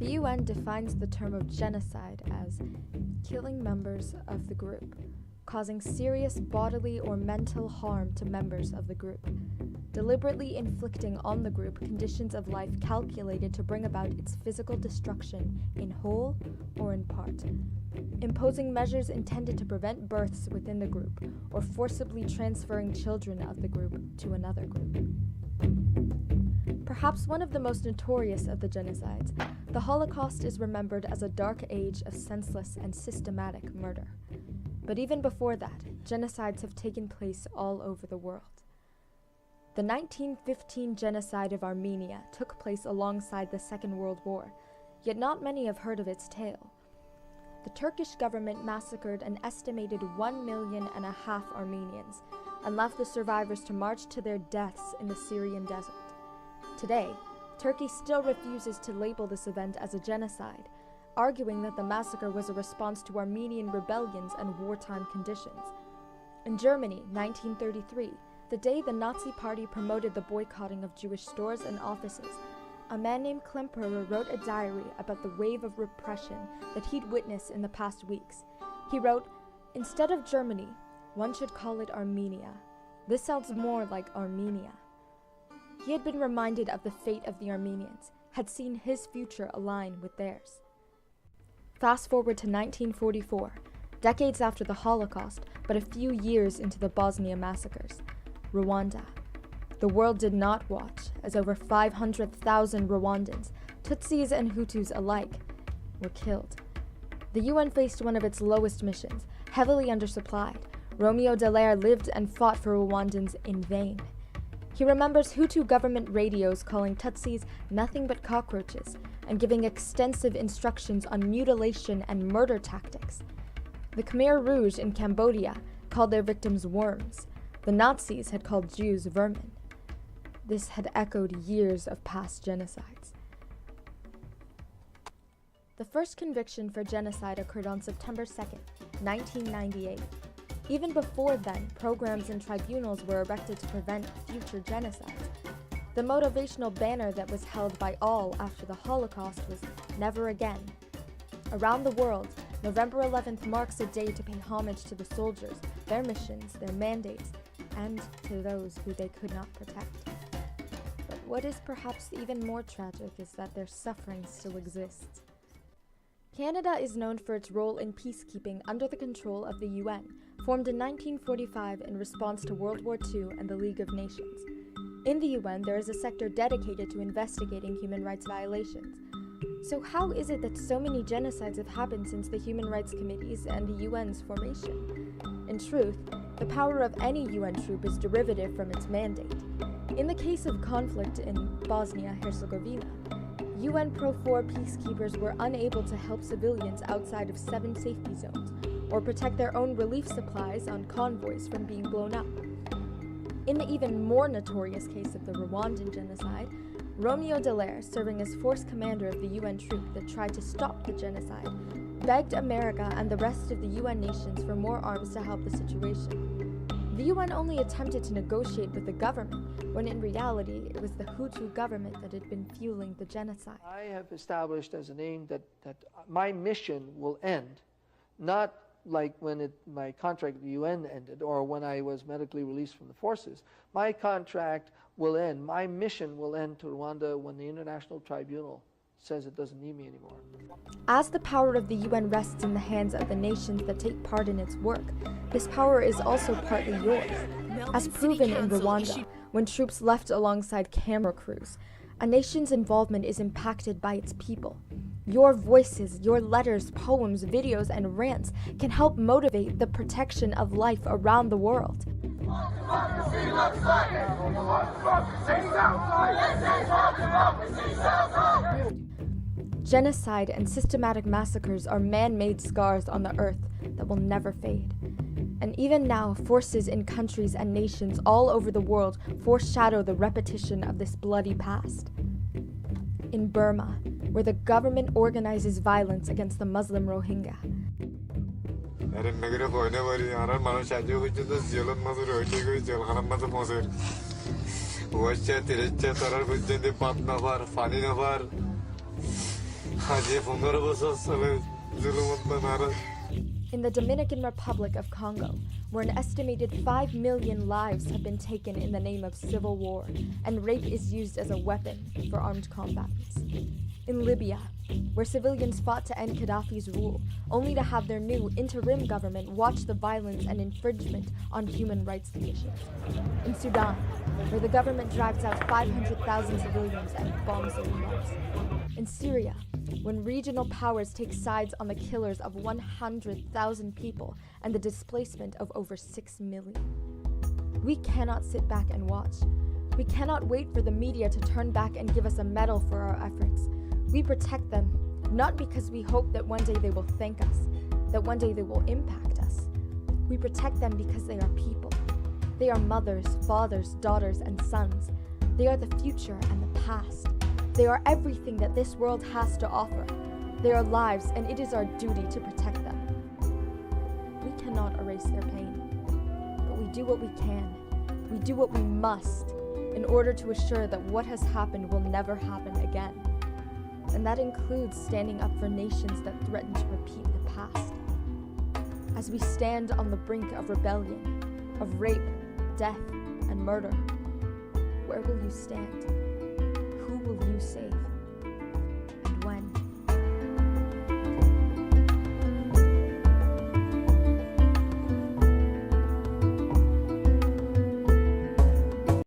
The UN defines the term of genocide as killing members of the group, causing serious bodily or mental harm to members of the group, deliberately inflicting on the group conditions of life calculated to bring about its physical destruction in whole or in part, imposing measures intended to prevent births within the group, or forcibly transferring children of the group to another group. Perhaps one of the most notorious of the genocides, the Holocaust is remembered as a dark age of senseless and systematic murder. But even before that, genocides have taken place all over the world. The 1915 genocide of Armenia took place alongside the Second World War, yet not many have heard of its tale. The Turkish government massacred an estimated 1.5 million Armenians and left the survivors to march to their deaths in the Syrian desert. Today, Turkey still refuses to label this event as a genocide, arguing that the massacre was a response to Armenian rebellions and wartime conditions. In Germany, 1933, the day the Nazi Party promoted the boycotting of Jewish stores and offices, a man named Klemperer wrote a diary about the wave of repression that he'd witnessed in the past weeks. He wrote, "Instead of Germany, one should call it Armenia. This sounds more like Armenia." He had been reminded of the fate of the Armenians, had seen his future align with theirs. Fast forward to 1944, decades after the Holocaust, but a few years into the Bosnia massacres. Rwanda. The world did not watch as over 500,000 Rwandans, Tutsis and Hutus alike, were killed. The UN faced one of its lowest missions, heavily undersupplied. Romeo Dallaire lived and fought for Rwandans in vain. He remembers Hutu government radios calling Tutsis nothing but cockroaches and giving extensive instructions on mutilation and murder tactics. The Khmer Rouge in Cambodia called their victims worms. The Nazis had called Jews vermin. This had echoed years of past genocides. The first conviction for genocide occurred on September 2nd, 1998. Even before then, programs and tribunals were erected to prevent future genocides. The motivational banner that was held by all after the Holocaust was "Never Again." Around the world, November 11th marks a day to pay homage to the soldiers, their missions, their mandates, and to those who they could not protect. But what is perhaps even more tragic is that their suffering still exists. Canada is known for its role in peacekeeping under the control of the UN, formed in 1945 in response to World War II and the League of Nations. In the UN, there is a sector dedicated to investigating human rights violations. So how is it that so many genocides have happened since the Human Rights Committees and the UN's formation? In truth, the power of any UN troop is derivative from its mandate. In the case of conflict in Bosnia-Herzegovina, UN Pro-4 peacekeepers were unable to help civilians outside of 7 safety zones, or protect their own relief supplies on convoys from being blown up. In the even more notorious case of the Rwandan genocide, Romeo Dallaire, serving as force commander of the UN troop that tried to stop the genocide, begged America and the rest of the UN nations for more arms to help the situation. The UN only attempted to negotiate with the government, when in reality it was the Hutu government that had been fueling the genocide. I have established as an aim that my mission will end, not like when my contract with the UN ended or when I was medically released from the forces. My contract will end, my mission will end to Rwanda when the International Tribunal says it doesn't need me anymore. As the power of the UN rests in the hands of the nations that take part in its work, this power is also partly yours. As proven in Rwanda, when troops left alongside camera crews, a nation's involvement is impacted by its people. Your voices, your letters, poems, videos, and rants can help motivate the protection of life around the world. Genocide and systematic massacres are man-made scars on the earth that will never fade. And even now, forces in countries and nations all over the world foreshadow the repetition of this bloody past. In Burma, where the government organizes violence against the Muslim Rohingya. In the Dominican Republic of Congo, where an estimated 5 million lives have been taken in the name of civil war, and rape is used as a weapon for armed combatants. In Libya, where civilians fought to end Gaddafi's rule, only to have their new interim government watch the violence and infringement on human rights conditions. In Sudan, where the government drives out 500,000 civilians and bombs their homes. In Syria, when regional powers take sides on the killers of 100,000 people and the displacement of over 6 million. We cannot sit back and watch. We cannot wait for the media to turn back and give us a medal for our efforts. We protect them, not because we hope that one day they will thank us, that one day they will impact us. We protect them because they are people. They are mothers, fathers, daughters, and sons. They are the future and the past. They are everything that this world has to offer. They are lives, and it is our duty to protect them. We cannot erase their pain, but we do what we can. We do what we must in order to assure that what has happened will never happen again. And that includes standing up for nations that threaten to repeat the past. As we stand on the brink of rebellion, of rape, death, and murder, where will you stand?